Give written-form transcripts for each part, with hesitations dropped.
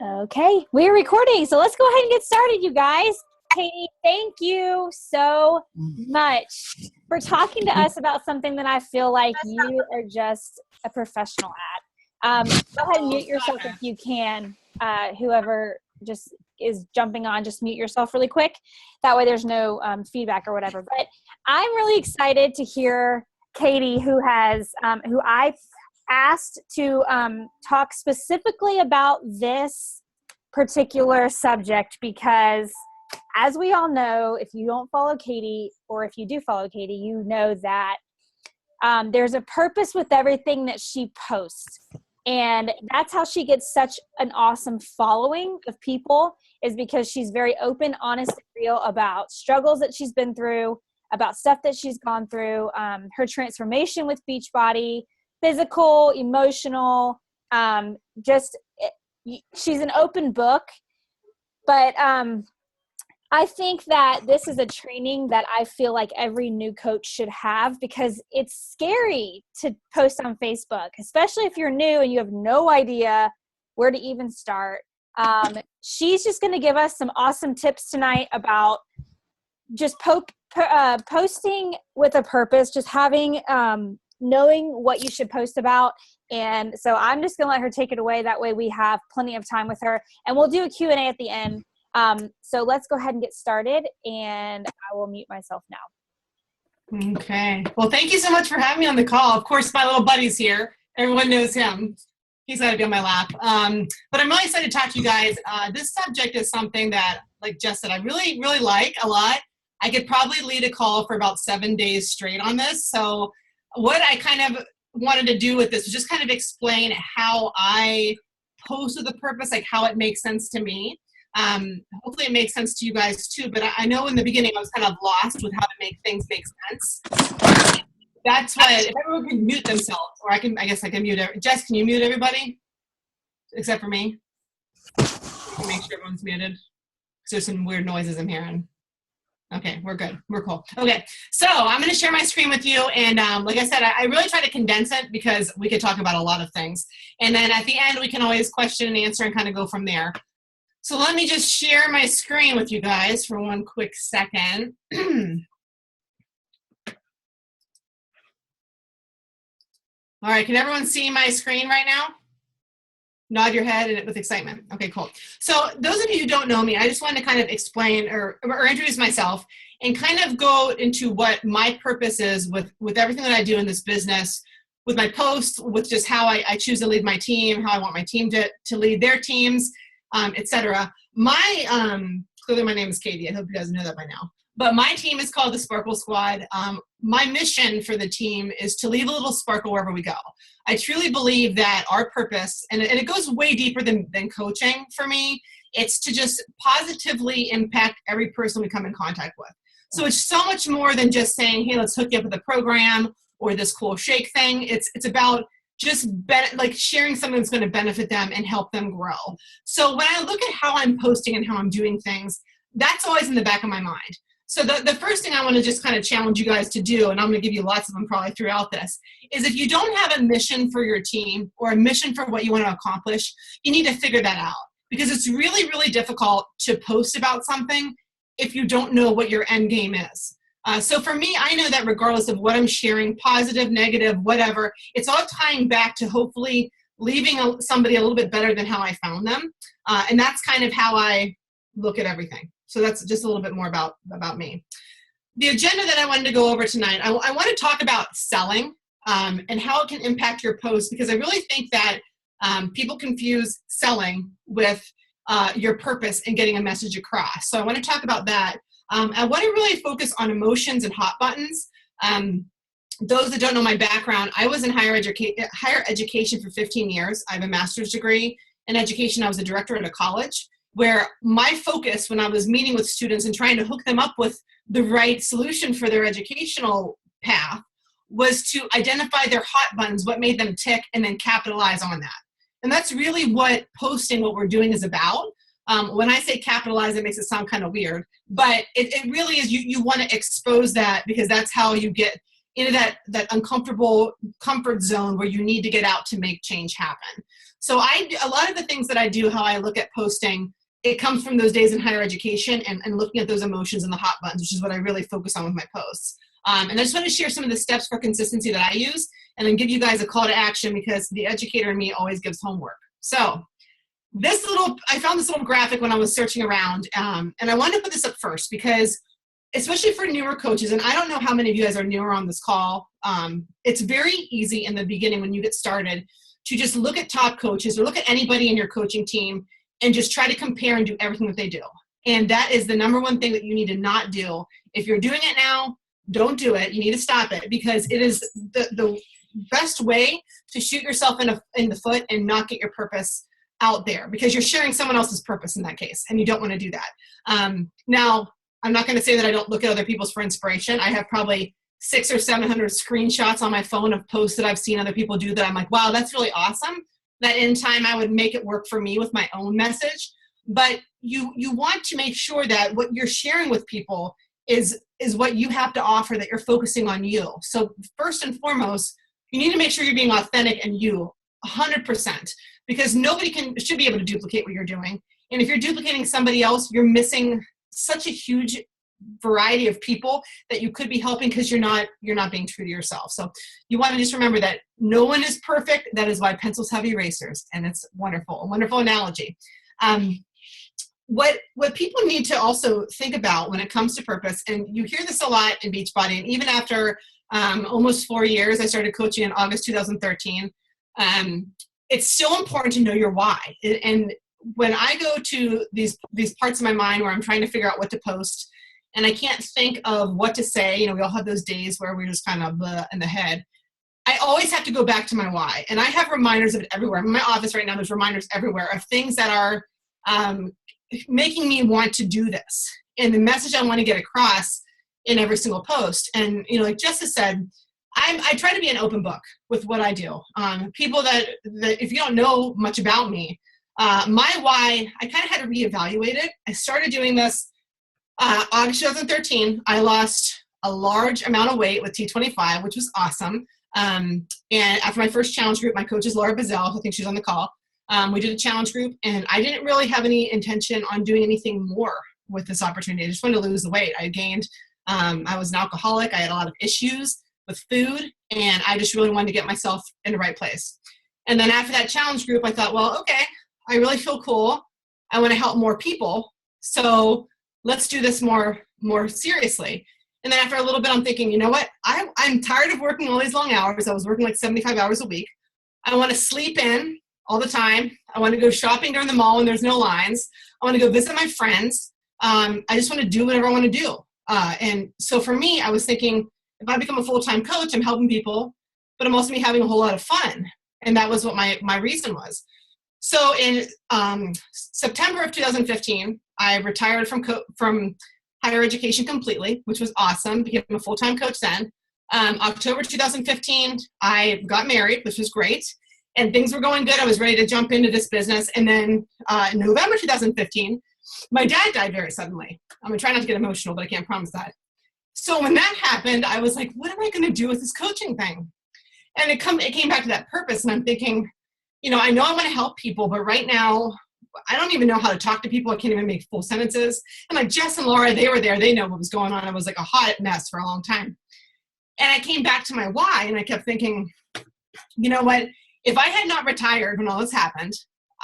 Okay, we're recording, so let's go ahead and get started, you guys. Katie, thank you so much for talking to us about something that I feel like you are just a professional at. Go ahead and mute yourself if you can. Whoever just is jumping on, just mute yourself really quick. That way there's no feedback or whatever. But I'm really excited to hear Katie, who I asked to talk specifically about this particular subject because, as we all know, if you don't follow Katie, or if you do follow Katie, you know that there's a purpose with everything that she posts. And that's how she gets such an awesome following of people, is because she's very open, honest, and real about struggles that she's been through, about stuff that she's gone through, her transformation with Beachbody, physical, emotional, she's an open book. But I think that this is a training that I feel like every new coach should have, because it's scary to post on Facebook, especially if you're new and you have no idea where to even start. She's just going to give us some awesome tips tonight about just posting with a purpose, just having knowing what you should post about. And so I'm just going to let her take it away. That way we have plenty of time with her, and we'll do a Q&A at the end. So let's go ahead and get started, and I will mute myself now. Okay. Well, thank you so much for having me on the call. Of course, my little buddy's here. Everyone knows him. He's got to be on my lap. But I'm really excited to talk to you guys. This subject is something that, like Jess said, I really, really like a lot. I could probably lead a call for about 7 days straight on this. So what I kind of wanted to do with this was just kind of explain how I post with a purpose, like how it makes sense to me. Hopefully it makes sense to you guys too, but I know in the beginning I was kind of lost with how to make things make sense. That's why, if everyone can mute themselves, or I guess I can mute Jess, can you mute everybody? Except for me? Make sure everyone's muted, because there's some weird noises I'm hearing. Okay, we're good. We're cool. Okay, so I'm going to share my screen with you, and like I said, I really try to condense it because we could talk about a lot of things. And then at the end, we can always question and answer and kind of go from there. So let me just share my screen with you guys for one quick second. All right, can everyone see my screen right now? Nod your head with excitement. Okay, cool. So those of you who don't know me, I just wanted to kind of explain or introduce myself and kind of go into what my purpose is with everything that I do in this business, with my posts, with just how I choose to lead my team, how I want my team to lead their teams, etc. Clearly my name is Katie. I hope you guys know that by now. But my team is called the Sparkle Squad. My mission for the team is to leave a little sparkle wherever we go. I truly believe that our purpose, and it goes way deeper than coaching for me, it's to just positively impact every person we come in contact with. So it's so much more than just saying, hey, let's hook you up with a program or this cool shake thing. It's about just like sharing something that's going to benefit them and help them grow. So when I look at how I'm posting and how I'm doing things, that's always in the back of my mind. So the first thing I want to just kind of challenge you guys to do, and I'm going to give you lots of them probably throughout this, is if you don't have a mission for your team or a mission for what you want to accomplish, you need to figure that out, because it's really, really difficult to post about something if you don't know what your end game is. So for me, I know that regardless of what I'm sharing, positive, negative, whatever, it's all tying back to hopefully leaving somebody a little bit better than how I found them. And that's kind of how I look at everything. So that's just a little bit more about me. The agenda that I wanted to go over tonight, I want to talk about selling and how it can impact your posts, because I really think that people confuse selling with your purpose and getting a message across. So I want to talk about that. I want to really focus on emotions and hot buttons. Those that don't know my background, I was in higher education for 15 years. I have a master's degree in education. I was a director at a college, where my focus when I was meeting with students and trying to hook them up with the right solution for their educational path was to identify their hot buttons, what made them tick, and then capitalize on that. And that's really what posting, what we're doing, is about. When I say capitalize, it makes it sound kind of weird, but it really is, you want to expose that, because that's how you get into that uncomfortable comfort zone where you need to get out to make change happen. So a lot of the things that I do, how I look at posting, it comes from those days in higher education and looking at those emotions and the hot buttons, which is what I really focus on with my posts. And I just want to share some of the steps for consistency that I use, and then give you guys a call to action, because the educator in me always gives homework. So I found this little graphic when I was searching around, and I wanted to put this up first because, especially for newer coaches, and I don't know how many of you guys are newer on this call, it's very easy in the beginning when you get started to just look at top coaches or look at anybody in your coaching team and just try to compare and do everything that they do. And that is the number one thing that you need to not do. If you're doing it now, don't do it. You need to stop it, because it is the best way to shoot yourself in the foot and not get your purpose out there, because you're sharing someone else's purpose in that case, and you don't want to do that. Now, I'm not going to say that I don't look at other people's for inspiration. I have probably 600 or 700 screenshots on my phone of posts that I've seen other people do that I'm like, wow, that's really awesome. That in time I would make it work for me with my own message. But you want to make sure that what you're sharing with people is what you have to offer, that you're focusing on you. So first and foremost, you need to make sure you're being authentic and you 100%, because nobody should be able to duplicate what you're doing. And if you're duplicating somebody else, you're missing such a huge variety of people that you could be helping, because you're not being true to yourself. So you want to just remember that no one is perfect. That is why pencils have erasers, and it's wonderful, a wonderful analogy. What people need to also think about when it comes to purpose, and you hear this a lot in Beachbody, and even after almost 4 years, I started coaching in August 2013. It's still important to know your why. And when I go to these parts of my mind where I'm trying to figure out what to post, and I can't think of what to say, we all have those days where we're just kind of in the head. I always have to go back to my why. And I have reminders of it everywhere. In my office right now, there's reminders everywhere of things that are making me want to do this, and the message I want to get across in every single post. And, like Jessica said, I try to be an open book with what I do. People that if you don't know much about me, my why, I kind of had to reevaluate it. I started doing this August 2013. I lost a large amount of weight with T25, which was awesome. And after my first challenge group, my coach is Laura Bazell. I think she's on the call. We did a challenge group, and I didn't really have any intention on doing anything more with this opportunity. I just wanted to lose the weight. I gained, I was an alcoholic. I had a lot of issues with food, and I just really wanted to get myself in the right place. And then after that challenge group, I thought, well, okay, I really feel cool. I want to help more people. So let's do this more seriously. And then after a little bit, I'm thinking, you know what? I'm tired of working all these long hours. I was working like 75 hours a week. I want to sleep in all the time. I want to go shopping during the mall when there's no lines. I want to go visit my friends. I just want to do whatever I want to do. And so for me, I was thinking, if I become a full-time coach, I'm helping people, but I'm also be having a whole lot of fun. And that was what my reason was. So in September of 2015, I retired from higher education completely, which was awesome. Became a full-time coach then. October 2015, I got married, which was great. And things were going good. I was ready to jump into this business. And then in November 2015, my dad died very suddenly. I'm going to try not to get emotional, but I can't promise that. So when that happened, I was like, what am I going to do with this coaching thing? And it came back to that purpose. And I'm thinking, I know I want to help people, but right now, I don't even know how to talk to people. I can't even make full sentences. And like Jess and Laura, they were there. They know what was going on. I was like a hot mess for a long time. And I came back to my why, and I kept thinking, you know what? If I had not retired when all this happened,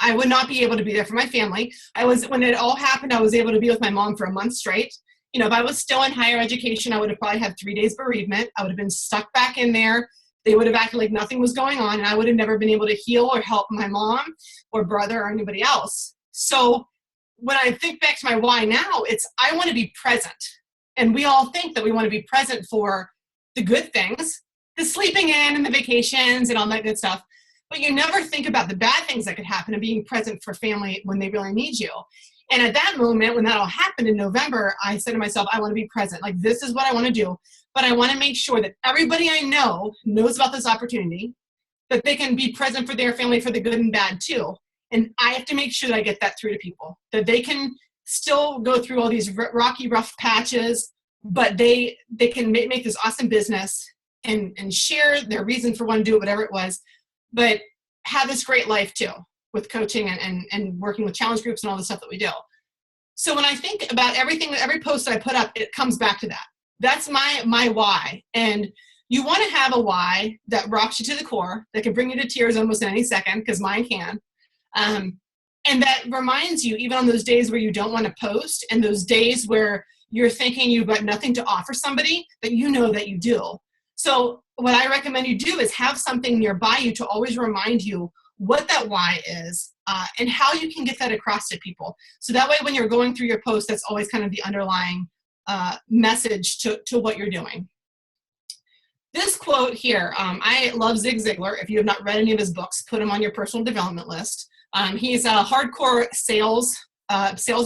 I would not be able to be there for my family. When it all happened, I was able to be with my mom for a month straight. If I was still in higher education, I would have probably had 3 days bereavement. I would have been stuck back in there. They would have acted like nothing was going on, and I would have never been able to heal or help my mom or brother or anybody else. So when I think back to my why now, it's I want to be present. And we all think that we want to be present for the good things, the sleeping in and the vacations and all that good stuff. But you never think about the bad things that could happen and being present for family when they really need you. And at that moment, when that all happened in November, I said to myself, I want to be present. Like, this is what I want to do. But I want to make sure that everybody I know knows about this opportunity, that they can be present for their family for the good and bad too. And I have to make sure that I get that through to people, that they can still go through all these rocky, rough patches, but they can make this awesome business and share their reason for wanting to do it, whatever it was, but have this great life too with coaching and working with challenge groups and all the stuff that we do. So when I think about everything, every post that I put up, it comes back to that. That's my why. And you want to have a why that rocks you to the core, that can bring you to tears almost in any second, because mine can. And that reminds you, even on those days where you don't want to post and those days where you're thinking you've got nothing to offer somebody, that you know that you do. So what I recommend you do is have something nearby you to always remind you what that why is and how you can get that across to people. So that way when you're going through your post, that's always kind of the underlying message to what you're doing. This quote here, I love Zig Ziglar. If you have not read any of his books, put him on your personal development list. He's a hardcore sales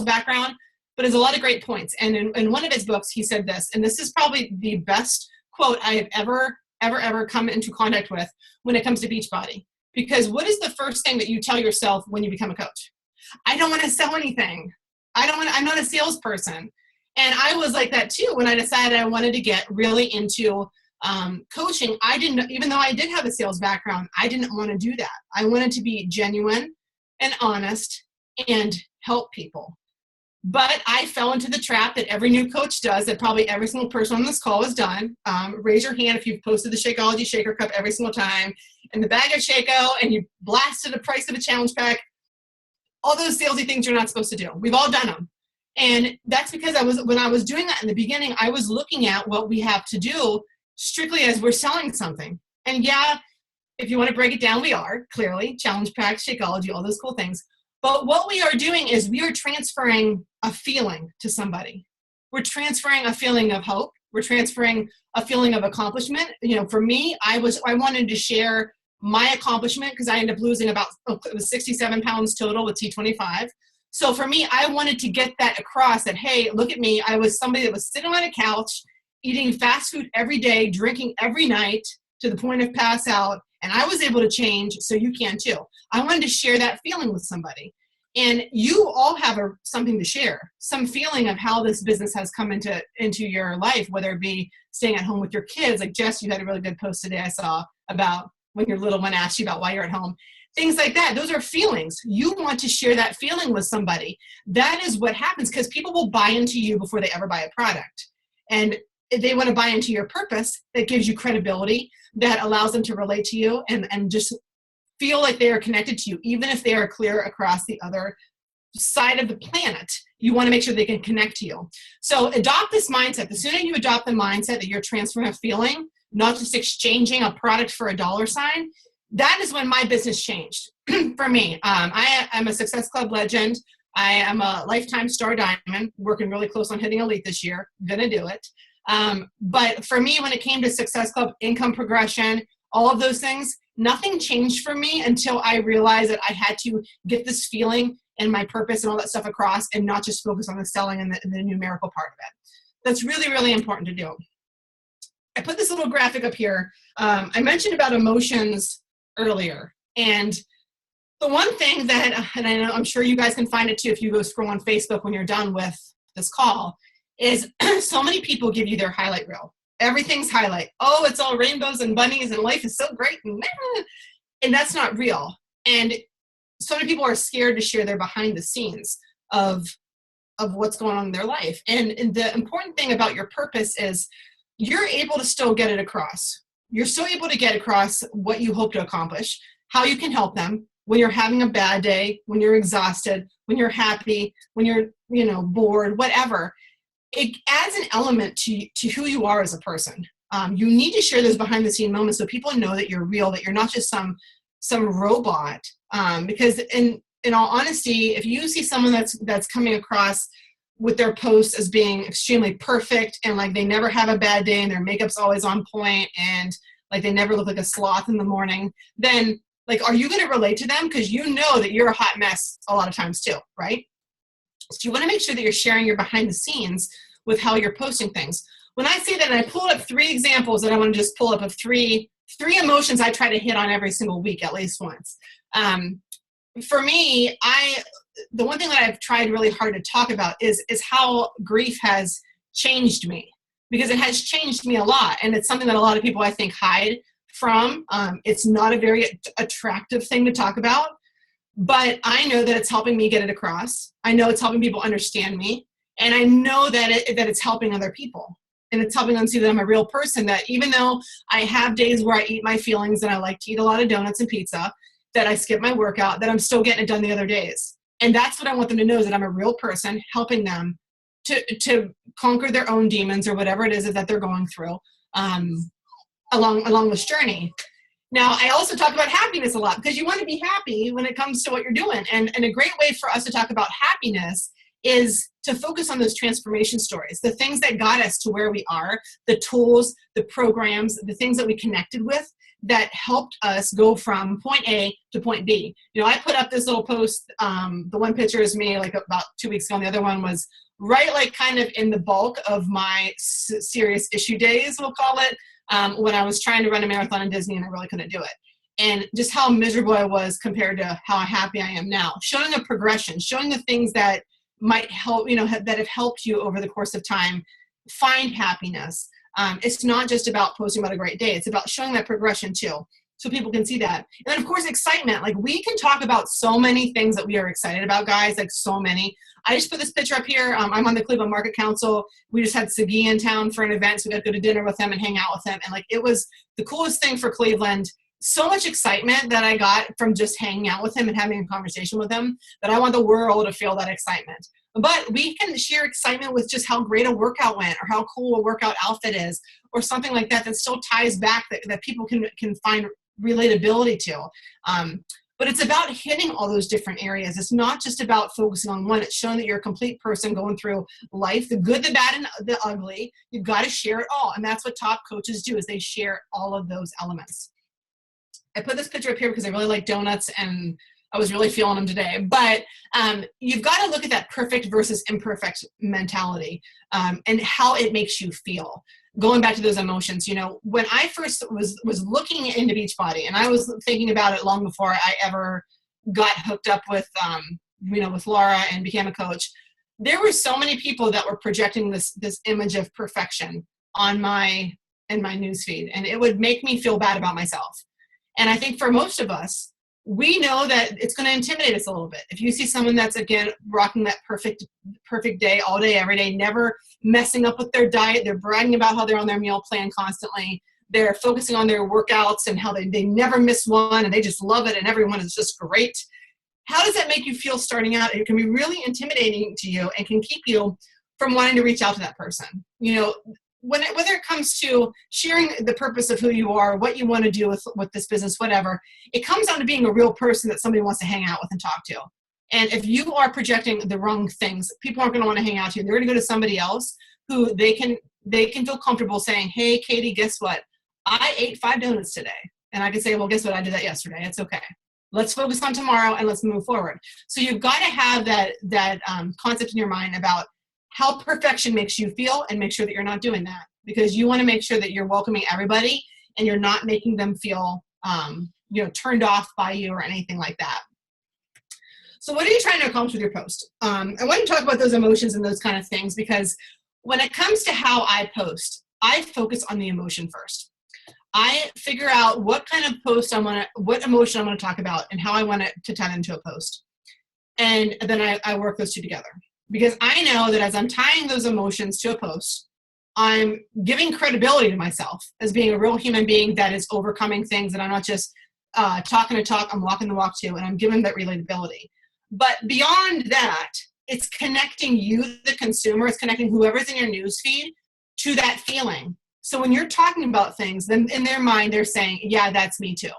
background, but has a lot of great points. And in one of his books, he said this, and this is probably the best quote I have ever come into contact with when it comes to Beachbody. Because what is the first thing that you tell yourself when you become a coach? I don't want to sell anything. I'm not a salesperson. And I was like that too when I decided I wanted to get really into coaching. Even though I did have a sales background, I didn't want to do that. I wanted to be genuine and honest and help people. But I fell into the trap that every new coach does, that probably every single person on this call has done. Raise your hand if you've posted the Shakeology Shaker Cup every single time, and the bag of Shakeo, and you blasted the price of a challenge pack. All those salesy things you're not supposed to do. We've all done them. And that's because when I was doing that in the beginning, I was looking at what we have to do strictly as we're selling something. And yeah, if you want to break it down, we are, clearly, challenge packs, Shakeology, all those cool things. But what we are doing is we are transferring a feeling to somebody. We're transferring a feeling of hope. We're transferring a feeling of accomplishment. For me, I wanted to share my accomplishment because I ended up losing it was 67 pounds total with T25. So for me, I wanted to get that across that, hey, look at me. I was somebody that was sitting on a couch, eating fast food every day, drinking every night to the point of pass out, and I was able to change, so you can too. I wanted to share that feeling with somebody. And you all have something to share, some feeling of how this business has come into your life, whether it be staying at home with your kids. Like Jess, you had a really good post today I saw about when your little one asked you about why you're at home. Things like that. Those are feelings. You want to share that feeling with somebody. That is what happens, because people will buy into you before they ever buy a product. And they want to buy into your purpose that gives you credibility, that allows them to relate to you and just feel like they are connected to you, even if they are clear across the other side of the planet. You want to make sure they can connect to you. So adopt this mindset. The sooner you adopt the mindset that you're transferring a feeling, not just exchanging a product for a dollar sign, that is when my business changed for me. I am a Success Club legend. I am a lifetime star diamond, working really close on hitting elite this year. Gonna do it. But for me, when it came to Success Club, income progression, all of those things, nothing changed for me until I realized that I had to get this feeling and my purpose and all that stuff across, and not just focus on the selling and the numerical part of it. That's really, really important to do. I put this little graphic up here. I mentioned about emotions earlier. And the one thing that, and I'm sure you guys can find it too if you go scroll on Facebook when you're done with this call, is so many people give you their highlight reel. Everything's highlight. Oh, it's all rainbows and bunnies and life is so great. And that's not real. And so many people are scared to share their behind the scenes of what's going on in their life. And the important thing about your purpose is you're able to still get it across. You're still able to get across what you hope to accomplish, how you can help them when you're having a bad day, when you're exhausted, when you're happy, when you're, bored, whatever. It adds an element to who you are as a person. You need to share those behind the scene moments so people know that you're real, that you're not just some robot. Because in all honesty, if you see someone that's coming across with their posts as being extremely perfect and like they never have a bad day and their makeup's always on point and like they never look like a sloth in the morning, then like, are you going to relate to them? Because you know that you're a hot mess a lot of times too, right? So you want to make sure that you're sharing your behind the scenes with how you're posting things. When I say that, and I pulled up 3 examples that I want to just pull up of three emotions I try to hit on every single week at least once. For me, the one thing that I've tried really hard to talk about is how grief has changed me. because it has changed me a lot. And it's something that a lot of people, I think, hide from. It's not a very attractive thing to talk about, but I know that it's helping me get it across. I know it's helping people understand me. And I know that it's helping other people. And it's helping them see that I'm a real person, that even though I have days where I eat my feelings and I like to eat a lot of donuts and pizza, that I skip my workout, that I'm still getting it done the other days. And that's what I want them to know, is that I'm a real person helping them to conquer their own demons or whatever it is that they're going through along this journey. Now, I also talk about happiness a lot, because you want to be happy when it comes to what you're doing. And a great way for us to talk about happiness is to focus on those transformation stories, the things that got us to where we are, the tools, the programs, the things that we connected with that helped us go from point A to point B. You know, I put up this little post. The one picture is me like about 2 weeks ago, and the other one was right like kind of in the bulk of my serious issue days, we'll call it, when I was trying to run a marathon in Disney and I really couldn't do it. And just how miserable I was compared to how happy I am now. Showing a progression, showing the things that might help, you know, that have helped you over the course of time find happiness. It's not just about posting about a great day. It's about showing that progression too, so people can see that. And then of course, excitement. Like, we can talk about so many things that we are excited about, guys, like so many. I just put this picture up here. I'm on the Cleveland Market Council. We just had Sagi in town for an event, so we got to go to dinner with him and hang out with him. And like, it was the coolest thing for Cleveland. So much excitement that I got from just hanging out with him and having a conversation with him, that I want the world to feel that excitement. But we can share excitement with just how great a workout went, or how cool a workout outfit is, or something like that that still ties back, that people can find relatability to. But it's about hitting all those different areas. It's not just about focusing on one. It's showing that you're a complete person going through life, the good, the bad, and the ugly. You've got to share it all. And that's what top coaches do, is they share all of those elements. I put this picture up here because I really like donuts and I was really feeling them today. But you've got to look at that perfect versus imperfect mentality, and how it makes you feel. Going back to those emotions, you know, when I first was looking into Beachbody, and I was thinking about it long before I ever got hooked up with, you know, with Laura and became a coach, there were so many people that were projecting this image of perfection in my newsfeed, and it would make me feel bad about myself. And I think for most of us, we know that it's going to intimidate us a little bit. If you see someone that's, again, rocking that perfect day, all day, every day, never messing up with their diet, they're bragging about how they're on their meal plan constantly, they're focusing on their workouts and how they never miss one and they just love it and everyone is just great. How does that make you feel starting out? It can be really intimidating to you and can keep you from wanting to reach out to that person. You know, whether it comes to sharing the purpose of who you are, what you want to do with this business, whatever, it comes down to being a real person that somebody wants to hang out with and talk to. And if you are projecting the wrong things, people aren't going to want to hang out to you. They're going to go to somebody else who they can feel comfortable saying, hey, Katie, guess what? I ate 5 donuts today. And I can say, well, guess what? I did that yesterday. It's okay. Let's focus on tomorrow and let's move forward. So you've got to have that concept in your mind about how perfection makes you feel, and make sure that you're not doing that, because you want to make sure that you're welcoming everybody and you're not making them feel you know, turned off by you or anything like that. So what are you trying to accomplish with your post? I want to talk about those emotions and those kind of things, because when it comes to how I post, I focus on the emotion first. I figure out what kind of post what emotion I want to talk about and how I want it to turn into a post. And then I work those two together. Because I know that as I'm tying those emotions to a post, I'm giving credibility to myself as being a real human being that is overcoming things, and I'm not just talking a talk, I'm walking the walk too, and I'm giving that relatability. But beyond that, it's connecting you, the consumer, it's connecting whoever's in your newsfeed to that feeling. So when you're talking about things, then in their mind, they're saying, yeah, that's me too.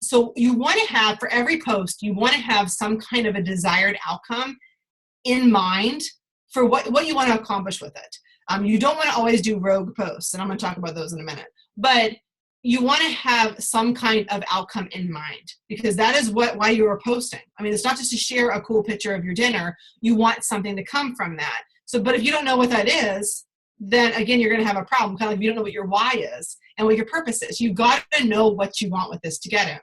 So you want to have, for every post, you want to have some kind of a desired outcome in mind for what you want to accomplish with it. You don't want to always do rogue posts, and I'm going to talk about those in a minute. But you want to have some kind of outcome in mind, because that is why you are posting. I mean, it's not just to share a cool picture of your dinner. You want something to come from that. So, but if you don't know what that is, then again, you're going to have a problem. Kind of like if you don't know what your why is and what your purpose is. You've got to know what you want with this to get it.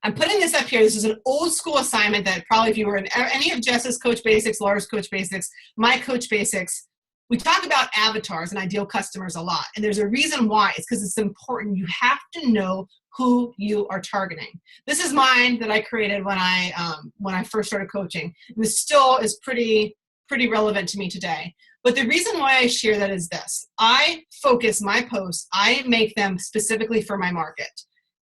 I'm putting this up here. This is an old school assignment that probably if you were in any of Jess's Coach Basics, Laura's Coach Basics, my Coach Basics, We talk about avatars and ideal customers a lot, and there's a reason why. It's because it's important. You have to know who you are targeting. This is mine that I created when I first started coaching. And this still is pretty relevant to me today. But the reason why I share that is this. I focus my posts, I make them specifically for my market.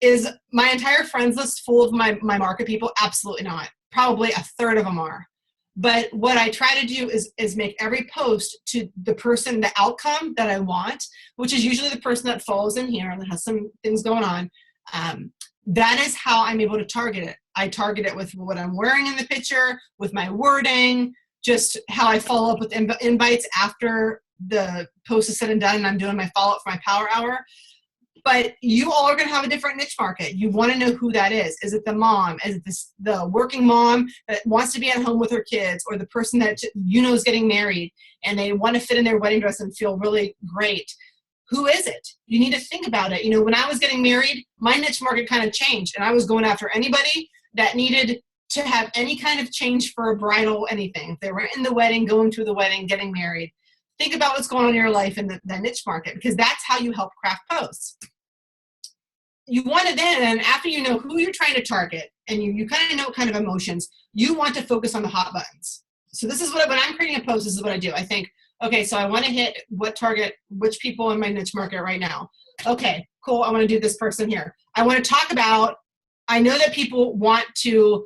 Is my entire friends list full of my market people? Absolutely not. Probably a third of them are. But what I try to do is make every post to the person, the outcome that I want, which is usually the person that falls in here and that has some things going on. That is how I'm able to target it. I target it with what I'm wearing in the picture, with my wording, just how I follow up with invites after the post is said and done, and I'm doing my follow-up for my power hour. But you all are going to have a different niche market. You want to know who that is. Is it the mom? Is it the working mom that wants to be at home with her kids, or the person that is getting married and they want to fit in their wedding dress and feel really great? Who is it? You need to think about it. When I was getting married, my niche market kind of changed, and I was going after anybody that needed to have any kind of change for a bridal anything. If they were in the wedding, going through the wedding, getting married. Think about what's going on in your life in that niche market, because that's how you help craft posts. You want to then, after you know who you're trying to target and you kind of know what kind of emotions, you want to focus on the hot buttons. So this is when I'm creating a post, this is what I do. I think, okay, so I want to hit which people in my niche market right now. Okay, cool. I want to do this person here. I want to talk about, I know that people want to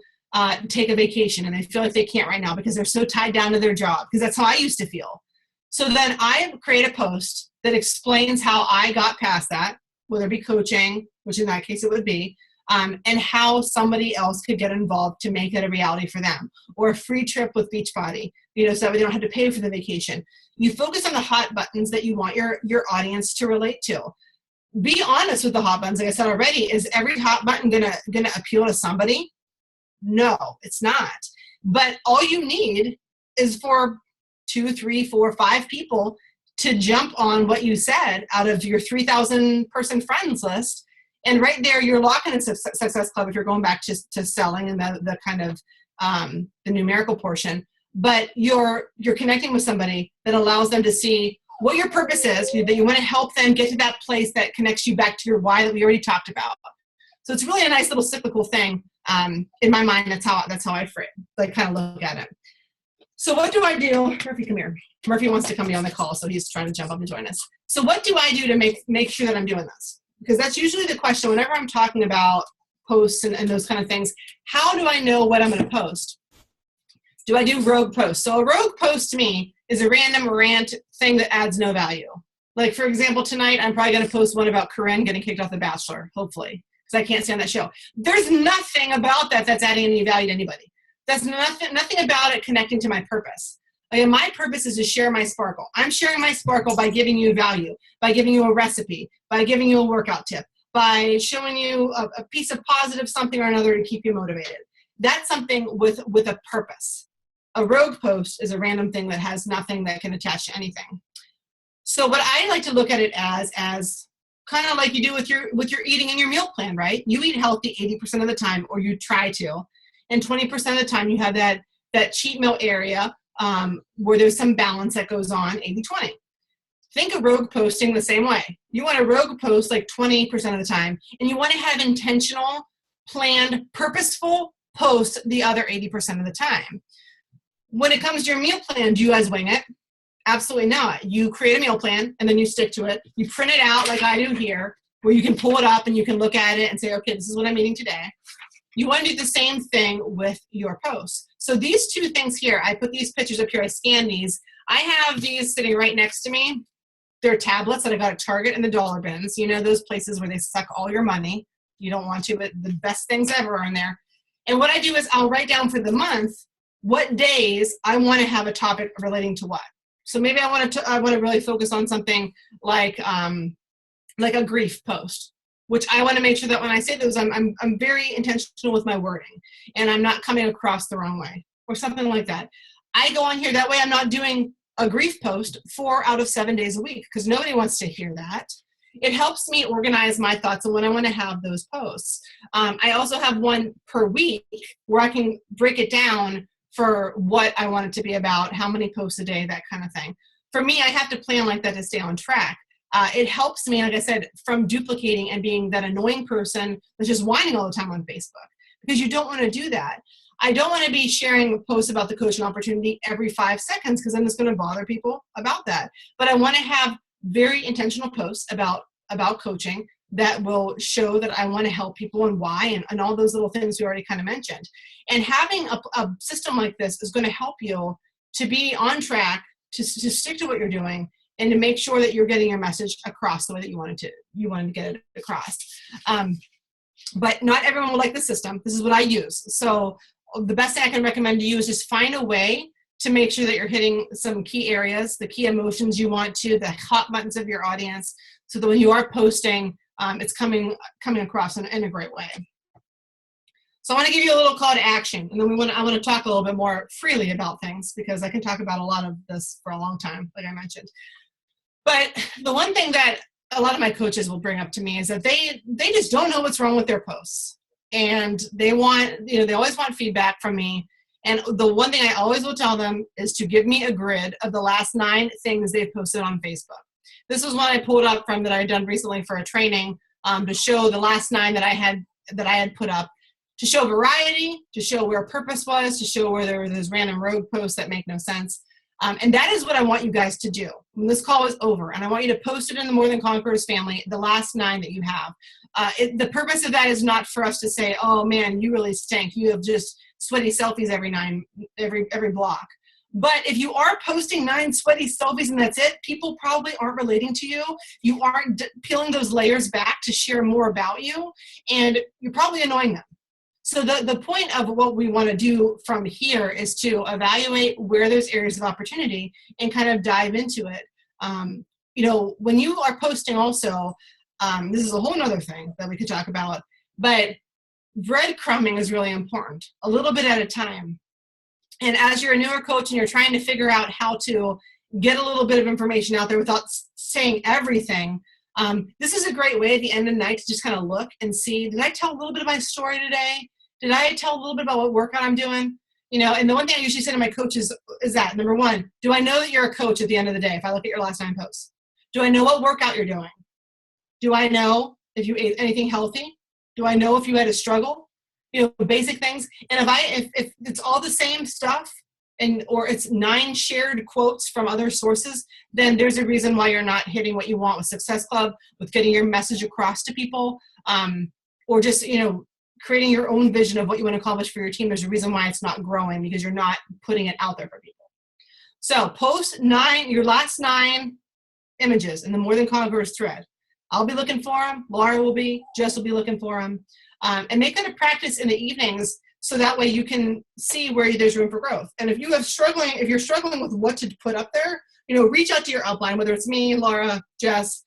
take a vacation and they feel like they can't right now because they're so tied down to their job, because that's how I used to feel. So then I create a post that explains how I got past that, whether it be coaching, which in that case it would be, and how somebody else could get involved to make it a reality for them, or a free trip with Beachbody, so that they don't have to pay for the vacation. You focus on the hot buttons that you want your audience to relate to. Be honest with the hot buttons. Like I said already, is every hot button gonna appeal to somebody? No, it's not. But all you need is for 2, 3, 4, 5 people to jump on what you said out of your 3,000 person friends list. And right there, you're locking in Success Club if you're going back to selling and the kind of the numerical portion. But you're connecting with somebody that allows them to see what your purpose is, that you want to help them get to that place that connects you back to your why that we already talked about. So it's really a nice little cyclical thing. In my mind, that's how I kind of look at it. So what do I do? Murphy, come here. Murphy wants to come be on the call, so he's trying to jump up and join us. So what do I do to make sure that I'm doing this? Because that's usually the question whenever I'm talking about posts and those kind of things. How do I know what I'm going to post? Do I do rogue posts? So a rogue post to me is a random rant thing that adds no value. Like, for example, tonight I'm probably going to post one about Corinne getting kicked off The Bachelor, hopefully, because I can't stand that show. There's nothing about that that's adding any value to anybody. That's nothing about it connecting to my purpose. Like, my purpose is to share my sparkle. I'm sharing my sparkle by giving you value, by giving you a recipe, by giving you a workout tip, by showing you a piece of positive something or another to keep you motivated. That's something with a purpose. A rogue post is a random thing that has nothing that can attach to anything. So what I like to look at it as kind of like you do with your eating and your meal plan, right? You eat healthy 80% of the time, or you try to, and 20% of the time you have that cheat meal area where there's some balance that goes on, 80-20. Think of rogue posting the same way. You want to rogue post like 20% of the time, and you want to have intentional, planned, purposeful posts the other 80% of the time. When it comes to your meal plan, do you guys wing it? Absolutely not. You create a meal plan and then you stick to it. You print it out like I do here, where you can pull it up and you can look at it and say, okay, this is what I'm eating today. You want to do the same thing with your posts. So these two things here, I put these pictures up here, I scanned these. I have these sitting right next to me. They're tablets that I got at Target and the dollar bins. Those places where they suck all your money. You don't want to, but the best things ever are in there. And what I do is I'll write down for the month what days I want to have a topic relating to what. So maybe I want to really focus on something like a grief post, which I want to make sure that when I say those, I'm very intentional with my wording and I'm not coming across the wrong way or something like that. I go on here, that way I'm not doing a grief post 4 out of 7 days a week, because nobody wants to hear that. It helps me organize my thoughts on when I want to have those posts. I also have one per week where I can break it down for what I want it to be about, how many posts a day, that kind of thing. for me, I have to plan like that to stay on track. It helps me, like I said, from duplicating and being that annoying person that's just whining all the time on Facebook, because you don't want to do that. I don't want to be sharing posts about the coaching opportunity every 5 seconds, because then it's going to bother people about that. But I want to have very intentional posts about coaching that will show that I want to help people and why, and all those little things we already kind of mentioned. And having a system like this is going to help you to be on track, to stick to what you're doing, and to make sure that you're getting your message across the way that you wanted to get it across. But not everyone will like the system. This is what I use. So the best thing I can recommend to you is just find a way to make sure that you're hitting some key areas, the key emotions you want to, the hot buttons of your audience, so that when you are posting, it's coming across in a great way. So I want to give you a little call to action, and then I want to talk a little bit more freely about things, because I can talk about a lot of this for a long time, like I mentioned. But the one thing that a lot of my coaches will bring up to me is that they just don't know what's wrong with their posts, and they always want feedback from me. And the one thing I always will tell them is to give me a grid of the last 9 things they've posted on Facebook. This was one I pulled up from that I had done recently for a training, to show the last 9 that I had put up, to show variety, to show where purpose was, to show where there were those random rogue posts that make no sense. And that is what I want you guys to do when this call is over. And I want you to post it in the More Than Conquerors family, the last 9 that you have. The purpose of that is not for us to say, oh man, you really stink. You have just sweaty selfies every block. But if you are posting 9 sweaty selfies and that's it, people probably aren't relating to you. You aren't peeling those layers back to share more about you, and you're probably annoying them. So the point of what we want to do from here is to evaluate where there's areas of opportunity and kind of dive into it. When you are posting also, this is a whole other thing that we could talk about, but breadcrumbing is really important, a little bit at a time. And as you're a newer coach and you're trying to figure out how to get a little bit of information out there without saying everything, this is a great way at the end of the night to just kind of look and see, did I tell a little bit of my story today? Did I tell a little bit about what workout I'm doing? And the one thing I usually say to my coaches is that, number one, do I know that you're a coach at the end of the day if I look at your last 9 posts? Do I know what workout you're doing? Do I know if you ate anything healthy? Do I know if you had a struggle? Basic things. And if it's all the same stuff, or it's 9 shared quotes from other sources, then there's a reason why you're not hitting what you want with Success Club, with getting your message across to people, or just, creating your own vision of what you want to accomplish for your team. There's a reason why it's not growing, because you're not putting it out there for people. So post your last 9 images in the More Than Conquerors thread. I'll be looking for them. Laura will be. Jess will be looking for them. And make it a practice in the evenings, so that way you can see where there's room for growth. And if you're struggling with what to put up there, reach out to your upline, whether it's me, Laura, Jess,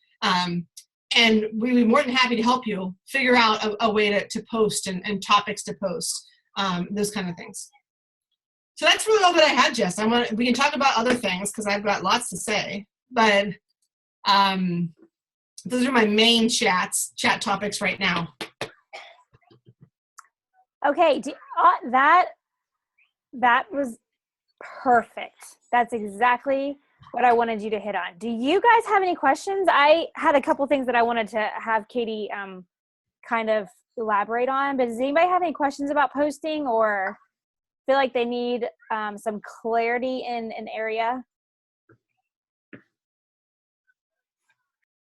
and we'd be more than happy to help you figure out a way to post and topics to post, those kind of things. So that's really all that I had, Jess. We can talk about other things because I've got lots to say, but those are my main chat topics right now. Okay, that was perfect. That's exactly what I wanted you to hit on. Do you guys have any questions? I had a couple things that I wanted to have Katie kind of elaborate on, but does anybody have any questions about posting or feel like they need some clarity in an area?